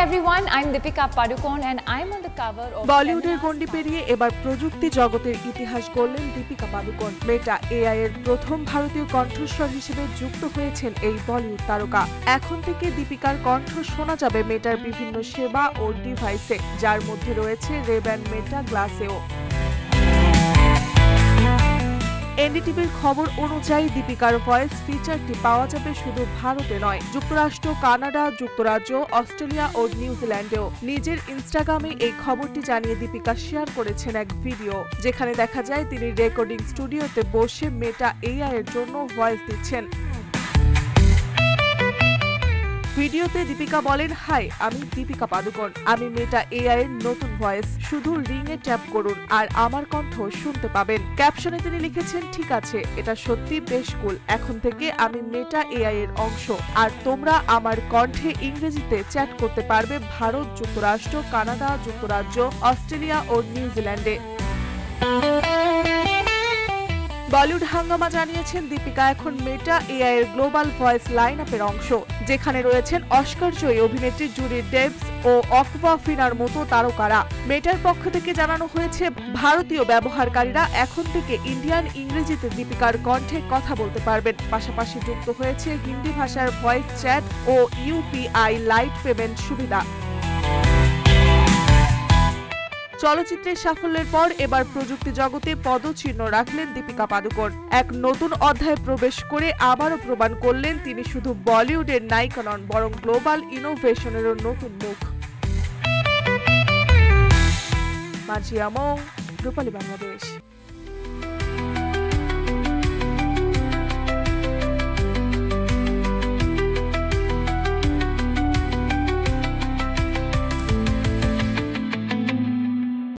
everyone, I'm Deepika Padukone and I'm on the cover of বলিউডের গণ্ডি পেরিয়ে এবার প্রযুক্তি জগতের ইতিহাস গড়লেন দীপিকা পাদুকোন। মেটা এআই এর প্রথম ভারতীয় কণ্ঠস্বর হিসেবে যুক্ত হয়েছেন এই বলিউড তারকা। এখন থেকে দীপিকার কণ্ঠ শোনা যাবে মেটার বিভিন্ন সেবা ও ডিভাইসে, যার মধ্যে রয়েছে রেব্যান মেটা গ্লাসেও। এনডিটিভির খবর অনুযায়ী দীপিকার ভয়েস ফিচারটি পাওয়া যাবে শুধু ভারতে নয়, যুক্তরাষ্ট্র, কানাডা, যুক্তরাজ্য, অস্ট্রেলিয়া ও নিউজিল্যান্ডেও। নিজের ইনস্টাগ্রামে এই খবরটি জানিয়ে দীপিকা শেয়ার করেছেন এক ভিডিও, যেখানে দেখা যায় তিনি রেকর্ডিং স্টুডিওতে বসে মেটা এআই এর জন্য ভয়েস দিচ্ছেন। ভিডিওতে দীপিকা বলেন, হাই, আমি দীপিকা পাদুকোন, আমি মেটা এআই এর নতুন ভয়েস, শুধু রিং এ ট্যাপ করুন আর আমার কণ্ঠ শুনতে পাবেন। ক্যাপশনে তিনি লিখেছেন, ঠিক আছে, এটা সত্যি বেশ কুল, এখন থেকে আমি মেটা এআই এর অংশ, আর তোমরা আমার কণ্ঠে ইংরেজিতে চ্যাট করতে পারবে ভারত, যুক্তরাষ্ট্র, কানাডা, যুক্তরাজ্য, অস্ট্রেলিয়া ও নিউজিল্যান্ডে। বলিউড হাঙ্গামা জানিয়েছেন, দীপিকা এখন মেটা এআই এর গ্লোবাল ভয়েস লাইন আপের অংশ, যেখানে রয়েছেন অস্কার জয়ী অভিনেত্রী জুডি ডেভস ও অকওয়াফিনার মতো তারকারা। মেটার পক্ষ থেকে জানানো হয়েছে, ভারতীয় ব্যবহারকারীরা এখন থেকে ইন্ডিয়ান ইংরেজিতে দীপিকার কণ্ঠে কথা বলতে পারবেন। পাশাপাশি যুক্ত হয়েছে হিন্দি ভাষার ভয়েস চ্যাট ও ইউপিআই লাইট পেমেন্ট সুবিধা। চলচ্চিত্রের সাফল্যের পর এবার প্রযুক্তি জগতে পদচিহ্ন রাখলেন দীপিকা পাদুকোন। এক নতুন অধ্যায়ে প্রবেশ করে আবারও প্রমাণ করলেন তিনি শুধু বলিউডের নায়িকা নন, বরং গ্লোবাল ইনোভেশনেরও নতুন মুখ। মাজিয়া মং, রূপালী বাংলাদেশ।